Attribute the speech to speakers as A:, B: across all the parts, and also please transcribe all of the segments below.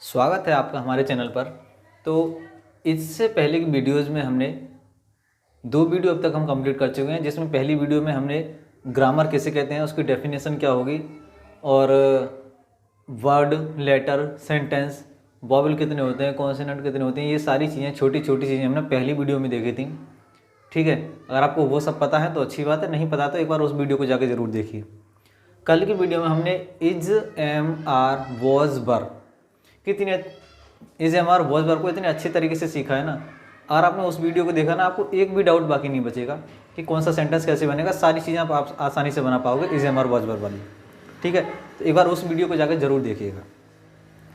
A: स्वागत है आपका हमारे चैनल पर। तो इससे पहले की वीडियोज़ में हमने 2 वीडियो अब तक हम कंप्लीट कर चुके हैं, जिसमें पहली वीडियो में हमने ग्रामर किसे कहते हैं, उसकी डेफिनेशन क्या होगी और वर्ड, लेटर, सेंटेंस, वॉवल कितने होते हैं, कॉन्सोनेंट कितने होते हैं, ये सारी चीज़ें छोटी छोटी चीज़ें हमने पहली वीडियो में देखी थी। ठीक है, अगर आपको वो सब पता है तो अच्छी बात है, नहीं पता तो एक बार उस वीडियो को जाके ज़रूर देखिए। कल की वीडियो में हमने इज, एम, आर, वॉज, वर कितने इज, एम, आर, वॉज, वर को इतने अच्छे तरीके से सीखा है ना। अगर आपने उस वीडियो को देखा ना, आपको एक भी डाउट बाकी नहीं बचेगा कि कौन सा सेंटेंस कैसे बनेगा। सारी चीज़ें आप आसानी से बना पाओगे इज, एम, आर, वॉज, वर वाली। ठीक है, तो एक बार उस वीडियो को जाकर जरूर देखिएगा।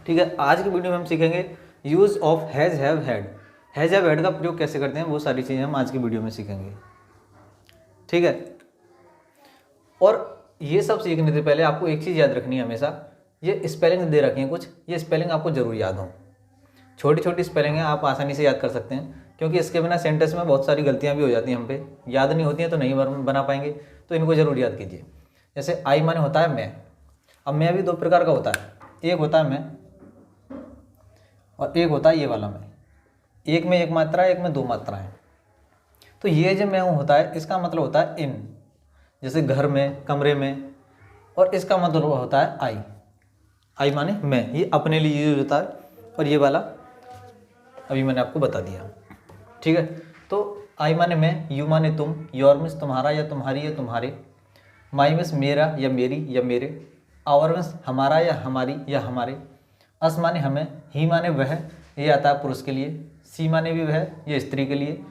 A: ठीक है, आज की वीडियो में हम सीखेंगे use of has, have, had. Has, have, had का प्रयोग कैसे करते हैं, वो सारी चीज़ें हम आज की वीडियो में सीखेंगे। ठीक है, और ये सब सीखने से पहले आपको एक चीज़ याद रखनी है हमेशा, ये स्पेलिंग दे रखी हैं कुछ, ये स्पेलिंग आपको ज़रूर याद हो। छोटी छोटी स्पेलिंग है, आप आसानी से याद कर सकते हैं, क्योंकि इसके बिना सेंटेंस में बहुत सारी गलतियाँ भी हो जाती हैं, हम पे याद नहीं होती हैं तो नहीं बना पाएंगे, तो इनको ज़रूर याद कीजिए। जैसे आई माने होता है मैं। अब मैं भी 2 प्रकार का होता है, एक होता है मैं और एक होता है ये वाला मैं। एक में 1 मात्रा है, एक में 2 मात्राएँ। तो ये जो मैं हूँ होता है, इसका मतलब होता है इन, जैसे घर में, कमरे में, और इसका मतलब होता है आई। आई माने मैं, ये अपने लिए यूज होता है, और ये वाला अभी मैंने आपको बता दिया। ठीक है, तो आई माने मैं, यू माने तुम, योर मीन्स तुम्हारा या तुम्हारी या तुम्हारे, माई मीन्स मेरा या मेरी या मेरे, आवर मीन्स हमारा या हमारी या हमारे, अस माने हमें, ही माने वह, ये आता है पुरुष के लिए, सी माने भी वह, ये स्त्री के लिए,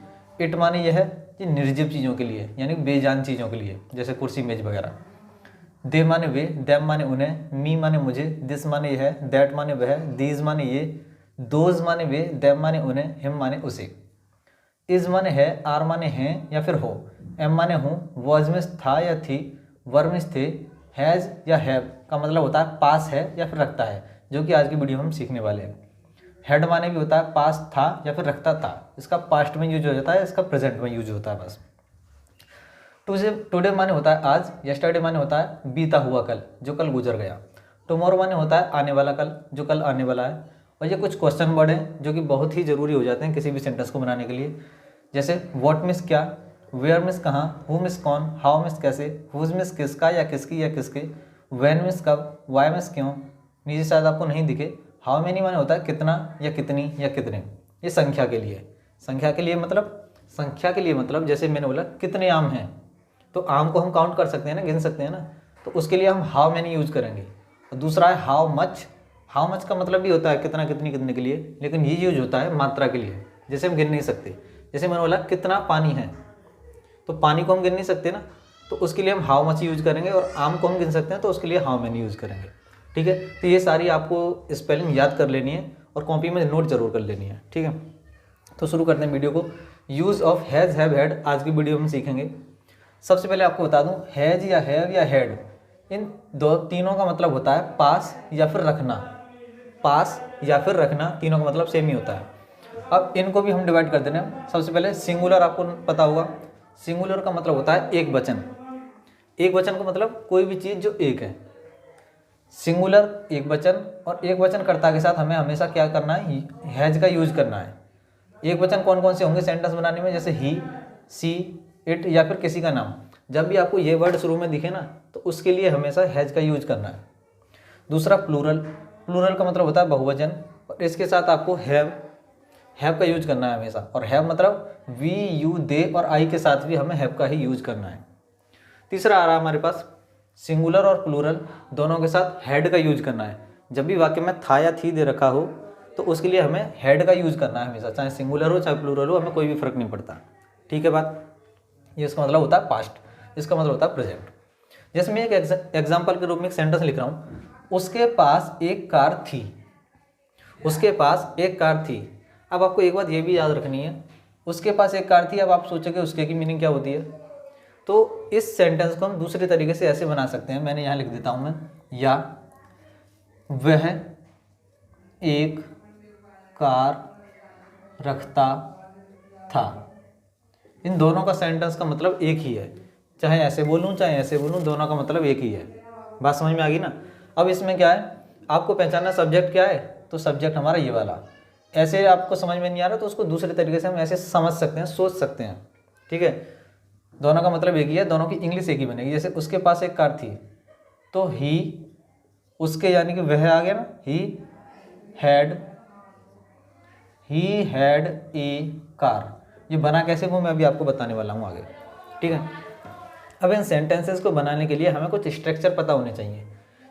A: इट माने यह, ये निर्जीव चीज़ों के लिए यानी बेजान चीज़ों के लिए, जैसे कुर्सी मेज वगैरह। दे माने वे, दैम माने उन्हें, मी माने मुझे, दिस माने यह, दैट माने वह, दीज माने ये, दोज माने वे, दैम माने उन्हें, हिम माने उसे। इज माने है, आर माने हैं या फिर हो, एम माने हूँ, वॉज में था या थी, वर में थे, हैज़ या हैव का मतलब होता है पास है या फिर रखता है, जो कि आज की वीडियो में हम सीखने वाले हैं। हेड माने भी होता है पास था या फिर रखता था, इसका पास्ट में यूज हो जाता है, इसका प्रेजेंट में यूज होता है बस। टुडे माने होता है आज, यस्टरडे माने होता है बीता हुआ कल, जो कल गुजर गया। टुमारो माने होता है आने वाला कल, जो कल आने वाला है। और ये कुछ क्वेश्चन वर्ड हैं जो कि बहुत ही ज़रूरी हो जाते हैं किसी भी सेंटेंस को बनाने के लिए, जैसे व्हाट मीन्स क्या, वेयर मीन्स कहाँ, हु मीन्स कौन, हाउ मीन्स कैसे, हुज मीन्स किसका या किसकी या किसके, व्हेन मीन्स कब, वाई मीन्स क्यों। नीचे शायद आपको नहीं दिखे, हाउ मेनी माने होता है कितना या कितनी या कितने, ये संख्या के लिए। संख्या के लिए मतलब जैसे मैंने बोला कितने आम हैं, तो आम को हम काउंट कर सकते हैं ना, गिन सकते हैं ना, तो उसके लिए हम हाउ मैनी यूज करेंगे। और दूसरा है हाउ मच। हाउ मच का मतलब भी होता है कितना, कितनी, कितने के लिए, लेकिन ये यूज होता है मात्रा के लिए, जैसे हम गिन नहीं सकते। जैसे मैंने बोला कितना पानी है, तो पानी को हम गिन नहीं सकते ना, तो उसके लिए हम हाउ मच यूज करेंगे। और आम को हम गिन सकते हैं, तो उसके लिए हाउ मैनी यूज करेंगे। ठीक है, तो ये सारी आपको स्पेलिंग याद कर लेनी है और कॉपी में नोट जरूर कर लेनी है। ठीक है, तो शुरू करते हैं वीडियो को। Use of has, have, had आज की वीडियो में सीखेंगे। सबसे पहले आपको बता दूं, हैज या हैव या हैड, इन तीनों का मतलब होता है पास या फिर रखना। पास या फिर रखना, तीनों का मतलब सेम ही होता है। अब इनको भी हम डिवाइड कर देना। सबसे पहले सिंगुलर, आपको पता होगा सिंगुलर का मतलब होता है एक वचन। एक वचन का मतलब कोई भी चीज़ जो एक है। सिंगुलर एक वचन, और एक वचन कर्ता के साथ हमें हमेशा क्या करना है, हैज का यूज करना है। एक वचन कौन कौन से होंगे सेंटेंस बनाने में, जैसे ही, सी, इट या फिर किसी का नाम। जब भी आपको ये वर्ड शुरू में दिखे ना, तो उसके लिए हमेशा हैज का यूज करना है। दूसरा प्लूरल। प्लूरल का मतलब होता है बहुवचन, और इसके साथ आपको हैव का यूज करना है हमेशा। और हैव मतलब वी, यू, दे और आई के साथ भी हमें हैव का ही यूज करना है। तीसरा आ रहा है हमारे पास सिंगुलर और प्लूरल दोनों के साथ हैड का यूज करना है। जब भी वाक्य में था या थी दे रखा हो, तो उसके लिए हमें हैड का यूज करना है हमेशा, चाहे सिंगुलर हो चाहे प्लूरल हो, हमें कोई भी फर्क नहीं पड़ता। ठीक है बात, ये इसका मतलब होता है पास्ट, इसका मतलब होता है प्रेजेंट। जैसे मैं एक एग्जाम्पल के रूप में एक सेंटेंस लिख रहा हूँ, उसके पास एक कार थी। उसके पास एक कार थी। अब आपको एक बात ये भी याद रखनी है, उसके पास एक कार थी। अब आप सोचोगे उसके की मीनिंग क्या होती है, तो इस सेंटेंस को हम दूसरे तरीके से ऐसे बना सकते हैं। मैंने यहाँ लिख देता हूँ मैं, या वह एक कार रखता था। इन दोनों का सेंटेंस का मतलब एक ही है, चाहे ऐसे बोलूं चाहे ऐसे बोलूं, दोनों का मतलब एक ही है। बात समझ में आ गई ना। अब इसमें क्या है, आपको पहचानना सब्जेक्ट क्या है, तो सब्जेक्ट हमारा ये वाला। ऐसे आपको समझ में नहीं आ रहा तो उसको दूसरे तरीके से हम ऐसे समझ सकते हैं, सोच सकते हैं, ठीक है। दोनों का मतलब एक ही है, दोनों की इंग्लिश एक ही बनेगी। जैसे उसके पास एक कार थी, तो ही, उसके यानी कि वह आ गया ना, ही हैड ए कार। ये बना कैसे वो मैं अभी आपको बताने वाला हूँ आगे, ठीक है। अब इन सेंटेंसेस को बनाने के लिए हमें कुछ स्ट्रक्चर पता होने चाहिए।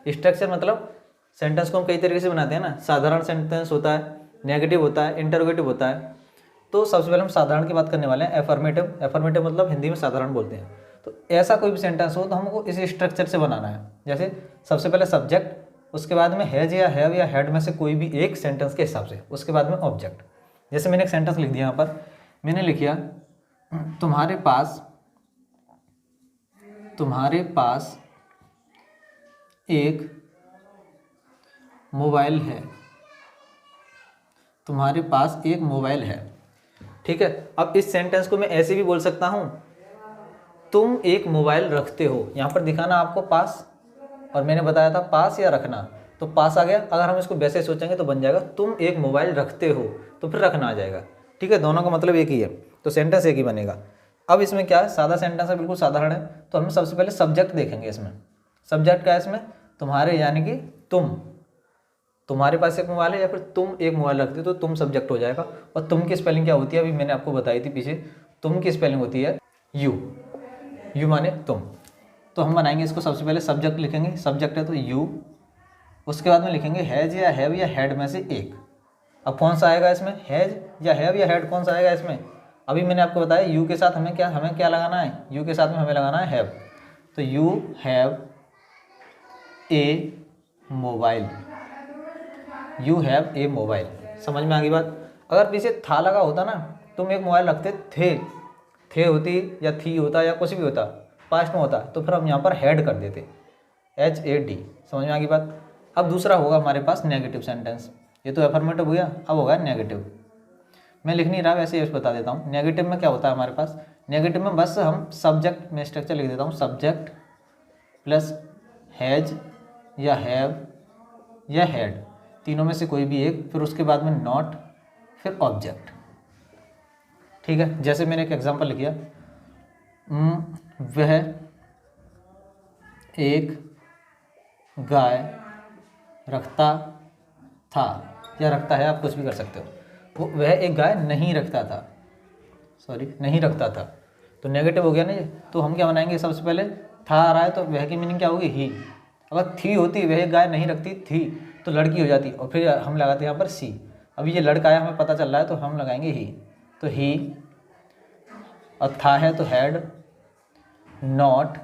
A: स्ट्रक्चर मतलब सेंटेंस को हम कई तरीके से बनाते हैं ना, साधारण सेंटेंस होता है, नेगेटिव होता है, इंटरोगेटिव होता है। तो सबसे पहले हम साधारण की बात करने वाले हैं, एफर्मेटिव। एफर्मेटिव मतलब हिंदी में साधारण बोलते हैं। तो ऐसा कोई भी सेंटेंस हो तो हमको इस स्ट्रक्चर से बनाना है। जैसे सबसे पहले सब्जेक्ट, उसके बाद में हैज या हैव या हैड में से कोई भी एक सेंटेंस के हिसाब से, उसके बाद में ऑब्जेक्ट। जैसे मैंने एक सेंटेंस लिख दिया यहाँ पर, मैंने लिखा तुम्हारे पास एक मोबाइल है। तुम्हारे पास एक मोबाइल है, ठीक है। अब इस सेंटेंस को मैं ऐसे भी बोल सकता हूँ, तुम एक मोबाइल रखते हो। यहाँ पर दिखाना आपको पास, और मैंने बताया था पास या रखना, तो पास आ गया। अगर हम इसको वैसे सोचेंगे तो बन जाएगा तुम एक मोबाइल रखते हो, तो फिर रखना आ जाएगा, ठीक है। दोनों का मतलब एक ही है, तो सेंटेंस एक ही बनेगा। अब इसमें क्या है, सादा सेंटेंस है, बिल्कुल साधारण है। तो हम सबसे पहले सब्जेक्ट देखेंगे। इसमें सब्जेक्ट क्या है, इसमें तुम्हारे यानी कि तुम्हारे पास एक मोबाइल है, या फिर तुम एक मोबाइल रखते हो, तो तुम सब्जेक्ट हो जाएगा। और तुम की स्पेलिंग क्या होती है, अभी मैंने आपको बताई थी पीछे। तुम की स्पेलिंग होती है यू माने तुम। तो हम बनाएंगे इसको, सबसे पहले सब्जेक्ट लिखेंगे, सब्जेक्ट है तो यू। उसके बाद में लिखेंगे हैज या हैव या हैड में से एक। अब कौन सा आएगा इसमें, हैज या हैव या हैड, कौन सा आएगा इसमें। अभी मैंने आपको बताया यू के साथ हमें क्या लगाना है, यू के साथ में हमें लगाना है हैव। तो you have a mobile, you have a mobile. समझ में आ गई बात। अगर पीछे था लगा होता ना, तुम एक मोबाइल रखते थे होती या थी होता या कुछ भी होता, पास्ट में होता, तो फिर हम यहाँ पर हैड कर देते, HAD। समझ में आ गई बात। अब दूसरा होगा हमारे पास नेगेटिव सेंटेंस। ये तो एफर्मेटिव हो गया, अब होगा नेगेटिव। मैं लिख नहीं रहा, वैसे ही बता देता हूँ। नेगेटिव में क्या होता है हमारे पास, नेगेटिव में बस हम सब्जेक्ट में स्ट्रक्चर लिख देता हूँ, सब्जेक्ट प्लस हैज या हैव या हैड, तीनों में से कोई भी एक, फिर उसके बाद में नॉट, फिर ऑब्जेक्ट, ठीक है। जैसे मैंने एक एग्जांपल लिखा, वह एक गाय रखता था, या रखता है, आप कुछ भी कर सकते हो। वह एक गाय नहीं रखता था, नहीं रखता था, तो नेगेटिव हो गया ना ये। तो हम क्या बनाएंगे, सबसे पहले था आ रहा है तो वह की मीनिंग क्या होगी, ही। अगर थी होती, वह एक गाय नहीं रखती थी, तो लड़की हो जाती, और फिर हम लगाते हैं यहाँ पर सी। अभी ये लड़का है, हमें पता चल रहा है, तो हम लगाएंगे ही। तो ही, और था है तो हैड नॉट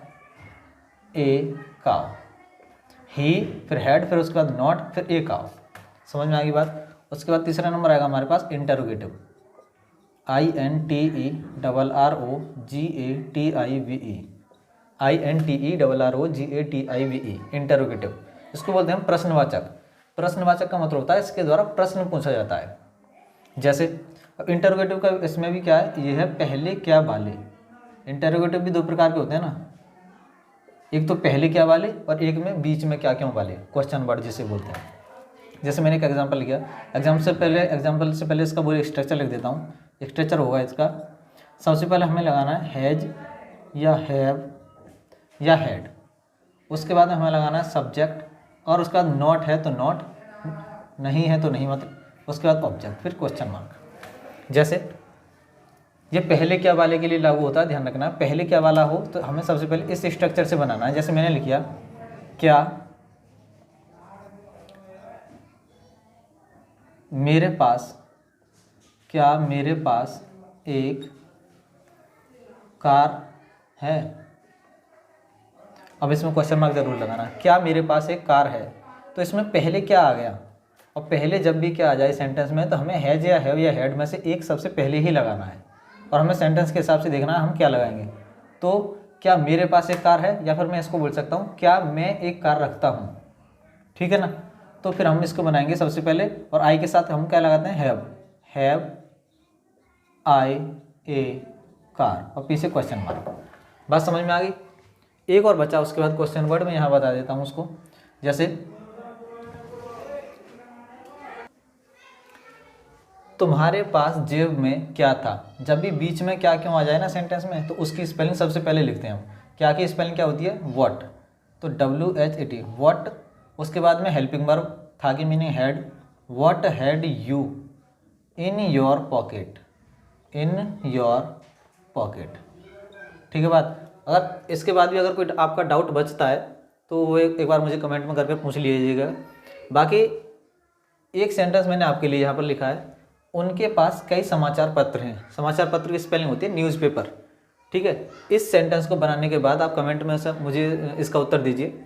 A: ए काउ, ही फिर हैड, फिर उसके बाद नॉट, फिर ए काउ। समझ में आ गई बात। उसके बाद तीसरा नंबर आएगा हमारे पास इंटरोगेटिव, INTERROGATIVE, INTERROGATIVE, इंटरोगेटिव। इसको बोलते हैं प्रश्नवाचक। प्रश्नवाचक का मतलब होता है इसके द्वारा प्रश्न पूछा जाता है। जैसे अब इंटरोगेटिव का इसमें भी क्या है, ये है पहले क्या वाले। इंटरोगेटिव भी दो प्रकार के होते हैं ना, एक तो पहले क्या वाले, और एक में बीच में क्या क्यों वाले, क्वेश्चन वर्ड जिसे बोलते हैं। जैसे मैंने एक एग्जांपल लिखा, एग्जांपल से पहले इसका पूरा स्ट्रक्चर लिख देता हूँ। स्ट्रक्चर होगा इसका, सबसे पहले हमें लगाना है हैज या हैव या हैड, उसके बाद हमें लगाना है सब्जेक्ट, और उसके बाद नॉट है तो नॉट, नहीं है तो नहीं, मतलब उसके बाद ऑब्जेक्ट, फिर क्वेश्चन मार्क। जैसे ये पहले क्या वाले के लिए लागू होता है, ध्यान रखना। पहले क्या वाला हो तो हमें सबसे पहले इस स्ट्रक्चर से बनाना है। जैसे मैंने लिखा, क्या मेरे पास एक कार है। अब इसमें क्वेश्चन मार्क जरूर लगाना, क्या मेरे पास एक कार है। तो इसमें पहले क्या आ गया, और पहले जब भी क्या आ जाए सेंटेंस में, तो हमें हैज या हैव या हैड में से एक सबसे पहले ही लगाना है, और हमें सेंटेंस के हिसाब से देखना है हम क्या लगाएंगे। तो क्या मेरे पास एक कार है, या फिर मैं इसको बोल सकता हूँ क्या मैं एक कार रखता हूँ, ठीक है ना। तो फिर हम इसको बनाएंगे सबसे पहले, और आई के साथ हम क्या लगाते हैं, हैव आई ए कार, और पीछे क्वेश्चन मार्क। बात समझ में आ गई। एक और बचा उसके बाद क्वेश्चन वर्ड, में यहाँ बता देता हूँ उसको। जैसे तुम्हारे पास जेब में क्या था। जब भी बीच में क्या क्यों आ जाए ना सेंटेंस में, तो उसकी स्पेलिंग सबसे पहले लिखते हैं हम। क्या की स्पेलिंग क्या होती है, व्हाट, तो WHAT व्हाट। उसके बाद में हेल्पिंग वर्ब, था की meaning had, what had you in your pocket, in your pocket. ठीक है बात। अगर इसके बाद भी अगर कोई आपका डाउट बचता है तो वो एक बार मुझे कमेंट में करके पूछ लीजिएगा। बाकी एक सेंटेंस मैंने आपके लिए यहाँ पर लिखा है, उनके पास कई समाचार पत्र हैं। समाचार पत्र की स्पेलिंग होती है न्यूज़पेपर। ठीक है, इस सेंटेंस को बनाने के बाद आप कमेंट में सब मुझे इसका उत्तर दीजिए।